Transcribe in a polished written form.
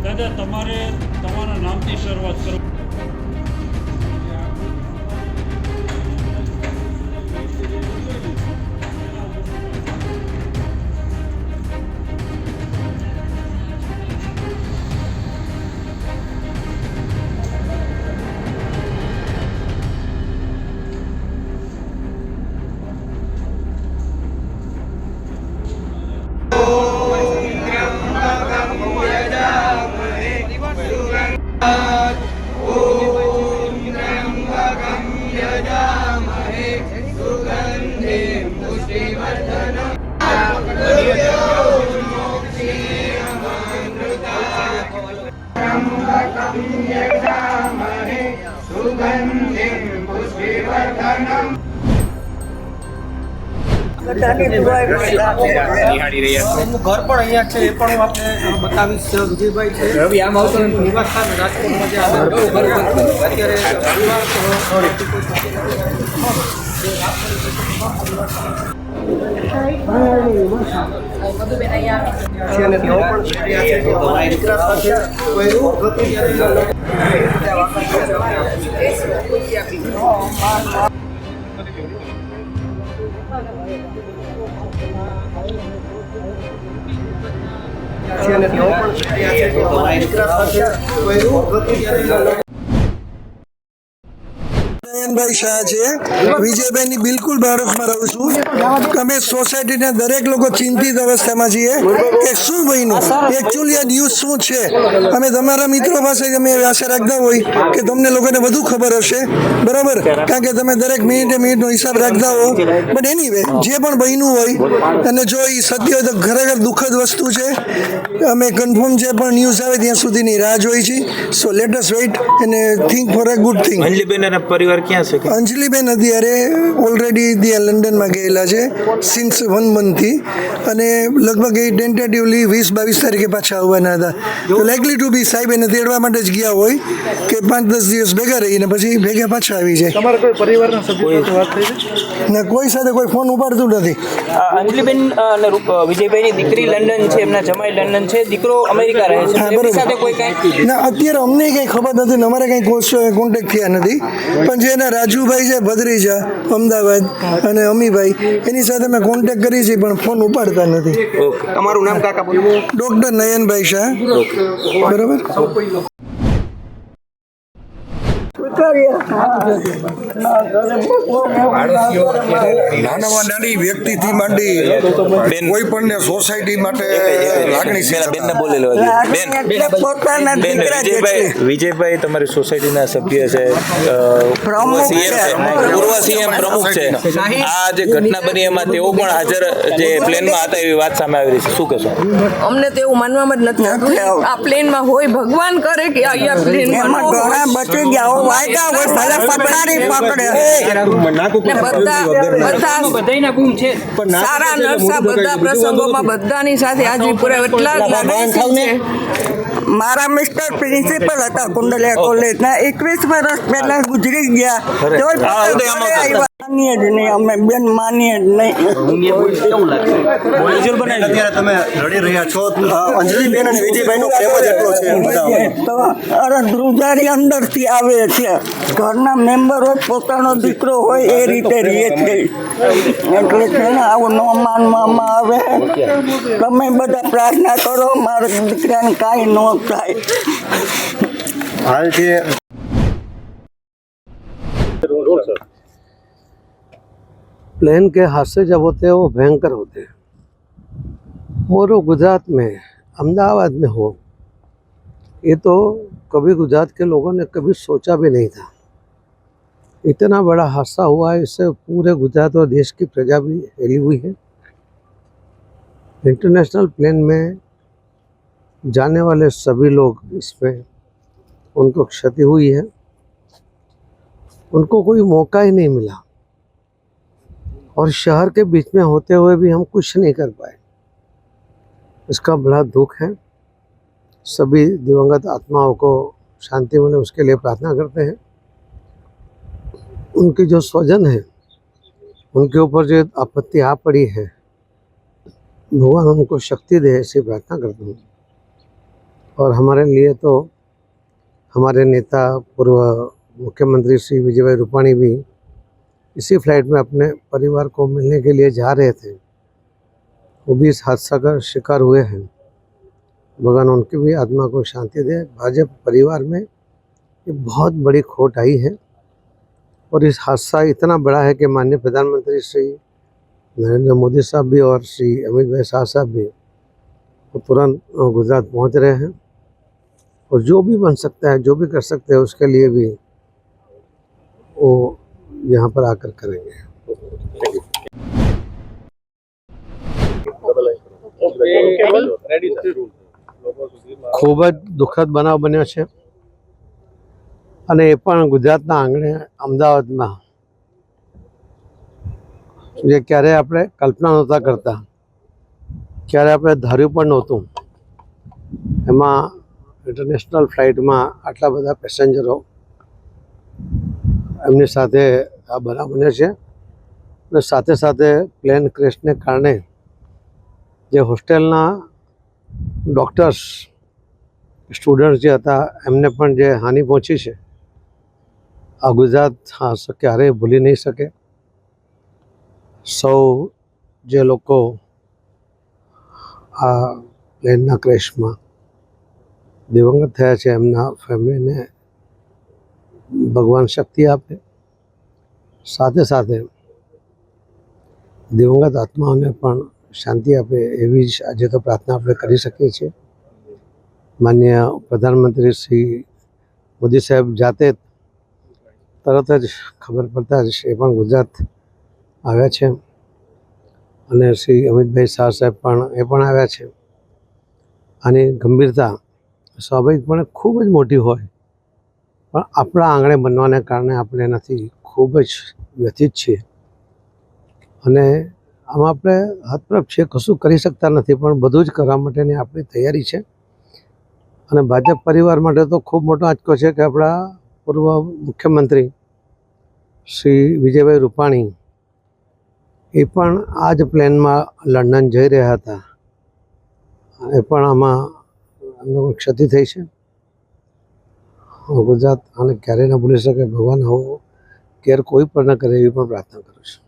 દાદા તમારે તમારા નામથી શરૂઆત કરો. નિહાળી રહ્યા છે. ઘર પણ અહીંયા છે, એ પણ હું આપને બતાવીશ. વિજયભાઈ છે, રવિ આમ આવતો નિવાસ સ્થાન રાજકોટમાં જે અત્યારે નયનભાઈ શાહ છે. વિજયભાઈની બિલકુલ બાળકમાં રહું છું. અમે સોસાયટીના દરેક લોકો ચિંતિત અવસ્થામાં છીએ કે શું બન્યું, એકચ્યુઅલી આ ન્યૂઝ શું છે. અમે તમારા મિત્રો પાસે અમે આશા રાખતા હોય કે તમને લોકોને વધુ ખબર હશે, બરાબર, કારણ કે તમે દરેક મિનિટનો હિસાબ રાખતા હો. બટ એનીવે જે પણ બન્યું હોય અને જો એ સત્ય હોય તો ખરેખર દુઃખદ વસ્તુ છે. અમે કન્ફર્મ જે પણ ન્યૂઝ આવે ત્યાં સુધીની રાહ જોઈ છે. સો લેટ અસ વેઇટ અને think for a good thing. Anjaliben અને પરિવાર ક્યાં છે? અંજલિબેન અત્યારે ઓલરેડી ત્યાં લંડનમાં ગયેલા છે સિન્સ 1 મંથથી, અને લગભગ એ ટેન્ટેટિવલી 20-22 તારીખે પાછા આવવાના હતા. તો લાઇકલી ટુ બી સાહેબ એને તેડવા માટે જ ગયા હોય કે 5-10 દિવસ ભેગા રહીને પછી ભેગા પાછા આવી જાય. તમારા કોઈ પરિવારના સભ્યો સાથે વાત થઈ છે? ના, કોઈ સાથે કોઈ ફોન ઉપાડતું નથી. અંજલિબેન અને વિજયભાઈની દીકરી લંડન છે, એમના જમાઈ લંડન છે, દીકરો અમેરિકા રહે છે. એમની સાથે કોઈ કાંઈ ના, અત્યારે અમને કંઈ ખબર નથી ને અમારે કંઈ કોન્ટેક્ટ થયા નથી. પણ જે એના રાજુભાઈ છે ભદ્રીજા અમદાવાદ અને અમીભાઈ, એની સાથે મેં કોન્ટેક્ટ કરી છે પણ ફોન ઉપાડતા નથી. તમારું નામ કાકા બોલો? ડૉક્ટર નયનભાઈ શાહ. બરાબર. નાનામાં નાની વ્યક્તિથી માંડી કોઈ પણ સોસાયટી માટે લાગણી બેનને બોલેલો બેન. વિજયભાઈ તમારી સોસાયટીના સભ્ય છે, પૂર્વ સીએમ પ્રમુખ છે. આ જે ઘટના બની એમાં તેઓ પણ હાજર જે પ્લેનમાં હતા એવી વાત સામે આવી રહી છે, શું કહેશો? અમને તો એવું માનવામાં જ નથી આવતું આ પ્લેનમાં હોય. ભગવાન કરે કે અહીંયા પ્લેનમાં ઘણા બચી ગયા હોય, વાયદા હોય, ભલે પકડારી પકડે. બધાયના ગુમ છે. સારા નરસા બધા પ્રસંગોમાં બધાની સાથે હાજરી પુરાવે એટલા લાગણીશીલ છે. મારા મિસ્ટર પ્રિન્સિપલ હતા કુંડલિયા કોલેજના, 21 વર્ષ પહેલા ગુજરી ગયા. માનીએ જ નહીં, અમે બેન માનીએ જ નહીં. અત્યારે તમે લડી રહ્યા છો, અંજલિબેન અને વિજયભાઈનો પ્રેમ જ એટલો છે. તો અરે ધ્રુજારી અંદરથી આવે છે. ઘરના મેમ્બરો પોતાનો દીકરો હોય એ રીતે રહે છે. એટલે છે ને આવું ન માનવામાં આવે. તમે બધા પ્રાર્થના કરો મારા દીકરાને કાંઈ ન થાય. હાલ જે प्लेन के हादसे जब होते हैं वो भयंकर होते हैं, और वो गुजरात में अहमदाबाद में हो, ये तो कभी गुजरात के लोगों ने कभी सोचा भी नहीं था. इतना बड़ा हादसा हुआ है, इससे पूरे गुजरात और देश की प्रजा भी हिली हुई है. इंटरनेशनल प्लेन में जाने वाले सभी लोग इसमें उनको क्षति हुई है. उनको कोई मौका ही नहीं मिला, और शहर के बीच में होते हुए भी हम कुछ नहीं कर पाए. इसका बड़ा दुख है. सभी दिवंगत आत्माओं को शांति मिले उसके लिए प्रार्थना करते हैं. उनके जो स्वजन हैं, उनके ऊपर जो आपत्ति आ पड़ी है, भगवान उनको शक्ति दे ऐसी प्रार्थना करता हूँ। और हमारे लिए तो हमारे नेता पूर्व मुख्यमंत्री श्री विजय भाई रूपाणी भी इसी फ्लाइट में अपने परिवार को मिलने के लिए जा रहे थे, वो भी इस हादसा का शिकार हुए हैं। भगवान उनकी भी आत्मा को शांति दे। भाजपा परिवार में ये बहुत बड़ी खोट आई है और इस हादसा इतना बड़ा है कि माननीय प्रधानमंत्री श्री नरेंद्र मोदी साहब भी और श्री अमित भाई शाह साहब भी वो तुरंत गुजरात पहुंच रहे हैं और जो भी बन सकता है, जो भी कर सकते हैं, उसके लिए भी वो यहाँ पर आकर करेंगे। ખૂબ જ દુઃખદ બનાવ બન્યો છે અને એ પણ ગુજરાતના આંગણે અમદાવાદમાં, જે ક્યારે આપણે કલ્પના નહોતા કરતા, ક્યારે આપણે ધાર્યું પણ નહોતું। એમાં ઇન્ટરનેશનલ ફ્લાઇટમાં આટલા બધા પેસેન્જરો એમની સાથે આ બનાવ બન્યો છે અને સાથે સાથે પ્લેન ક્રેશને કારણે જે હોસ્ટેલના ડૉક્ટર્સ સ્ટુડન્ટ્સ જે હતા એમને પણ જે હાનિ પહોંચી છે, આ ગુજરાત ક્યારેય ભૂલી નહીં શકે। સૌ જે લોકો આ પ્લેનના ક્રેશમાં દિવંગત થયા છે એમના ફેમિલીને ભગવાન શક્તિ આપે, સાથે સાથે દિવંગત આત્માઓને પણ શાંતિ આપે એવી જ આજે તો પ્રાર્થના આપણે કરી શકીએ છીએ। માનનીય પ્રધાનમંત્રી શ્રી મોદી સાહેબ જાતે તરત જ ખબર પડતા જ એ પણ ગુજરાત આવ્યા છે અને શ્રી અમિતભાઈ શાહ સાહેબ પણ આવ્યા છે। આની ગંભીરતા સ્વાભાવિકપણે ખૂબ જ મોટી હોય, પણ આપણા આંગણે બનવાને કારણે આપણે એનાથી ખૂબ જ વ્યથિત છીએ અને આમાં આપણે હતપ્રભ છીએ, કશું કરી શકતા નથી, પણ બધું જ કરવા માટેની આપણી તૈયારી છે। અને ભાજપ પરિવાર માટે તો ખૂબ મોટો આંચકો છે કે આપણા પૂર્વ મુખ્યમંત્રી શ્રી વિજયભાઈ રૂપાણી એ પણ આ જ પ્લેનમાં લંડન જઈ રહ્યા હતા, એ પણ આમાં એમને ક્ષતિ થઈ છે। ગુજરાત આને ક્યારેય ન ભૂલી શકે। ભગવાન આવો કેર કોઈ પણ ન કરે એવી પણ પ્રાર્થના કરું છું।